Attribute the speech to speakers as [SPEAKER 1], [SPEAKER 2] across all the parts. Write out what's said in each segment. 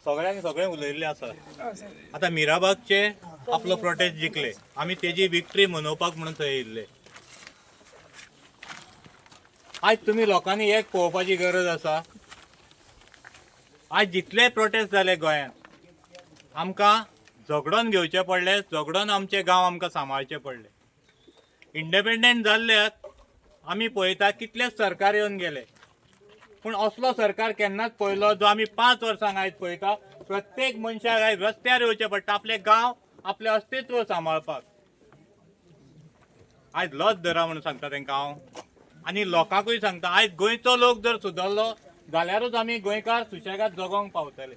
[SPEAKER 1] सगळे उलयल्ले आसा. आता मिराबागचे आपलो प्रोटेस्ट जिखले, आमी तेजी विक्ट्री मनोवपाक म्हणून थंय येयल्ले. आज तुम्ही लोकांनी एक पळोवपाची गरज आसा. आज जितले प्रोटेस्ट जाले गोंयांत आमकां झगडोन घेवचे पडले, झगडोन आमचे गांव आमकां सांबाळचे पडले. इंडिपेंडंट जाल्ल्याक आमी पळयता कितलेच सरकार येवन गेले, पूण असलो सरकार केन्नाच पळयलो जो आमी 5 वर्सांक आयज पळयता. प्रत्येक मनशाक आयज रस्त्यार येवचें पडटा आपले गांव, आपले अस्तित्व सांबाळपाक. आयज लज धरा म्हणून सांगता तांकां हांव, आनी लोकांकूय सांगता आयज गोंयचो लोक जर सुदरलो जाल्यारूच आमी गोंयकार सुशेगाद जगोंक पावतले.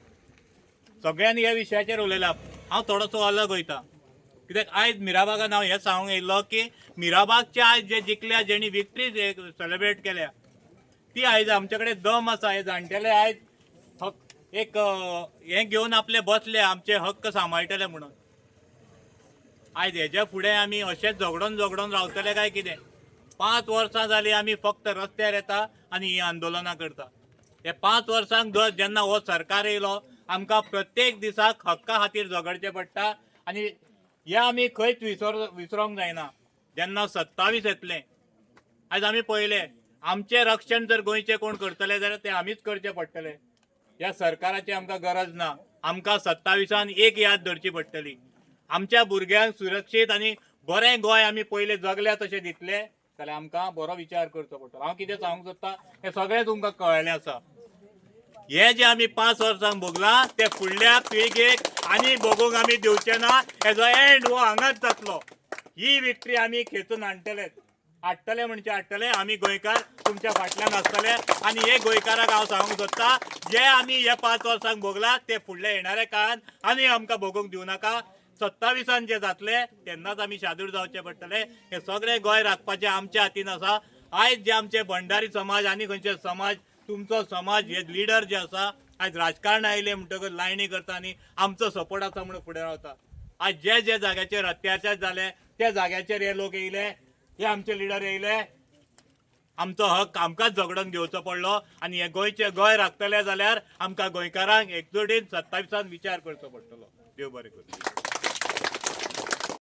[SPEAKER 1] सगळ्यांनी ह्या विशयाचेर उलयला. हांव थोडोसो अलग वयता, कित्याक आयज मिराबागान हांव हें सांगूंक येयल्लो की मिराबागचे आयज जे जिखल्या, जेणी विक्ट्री सेलिब्रेट केल्या, ती आयज आमचे कडेन दम आसा. हे जाणटेले आयज एक हें घेवन आपले बसले आमचे हक्क सांबाळटले म्हणून. आयज हेज्या फुडें आमी अशेंच झगडोन रावतले काय कितें? 5 वर्सां जालीं आमी फक्त रस्त्यार येता आनी ही आंदोलनां करता. हे 5 वर्सांक जेन्ना हो सरकार येयलो आमकां प्रत्येक दिसाक हक्का खातीर झगडचें पडटा. आनी हें आमी खंयच विसरोंक जायना. जेन्ना 27 येतलें, आयज आमी पळयलें आमचें रक्षण जर गोंयचे कोण करतले जाल्यार ते आमीच करचें पडटलें. ह्या सरकाराची आमकां गरज ना. आमकां 27 एक याद धरची पडटली. आमच्या भुरग्यांक सुरक्षीत आनी बरें गोंय आमी पयलें जगल्या तशें दितले जाल्यार आमकां बरो विचार करचो पडटलो. हांव कितें सांगूंक सोदतां हें सगळें तुमकां कळ्ळें आसा. हे जे आमी 5 वर्सांक भोगलां ते फुडल्या पिळगेक आनी भोगूंक आमी दिवचे ना. हेजो एंड हो हांगाच जातलो. ही विक्ट्री आमी खेचून हाडटले म्हणजे हाडटले. आमी गोंयकार तुमच्या फाटल्यान आसतले. आनी हे गोंयकाराक हांव सांगूंक सोदतां जे आमी हे 5 वर्सांक भोगलां ते फुडल्या येणाऱ्या काळांत आनी आमकां भोगूंक दिवं नाका. 27 जे जातले तेन्नाच आमी शादूर जावचे पडटले. हे सगळे गोंय राखपाचें आमच्या हातीन आसा. आयज जे आमचे भंडारी समाज आनी खंयचे समाज, तुमचो समाज, हे लिडर जे आसा आयज राजकारण आयले म्हणटकच लायणी करता आनी आमचो सपोर्ट आसा म्हणून फुडें रावता. आयज जे जाग्याचेर अत्याचार जाले त्या जाग्याचेर हे लोक येयले, हे आमचे लिडर येयले. आमचो हक आमकांच झगडोन घेवचो पडलो. आनी हे गोंय राखतले जाल्यार आमकां गोंयकारांक एकजुटीन 27 विचार करचो पडटलो. देव बरें करूं.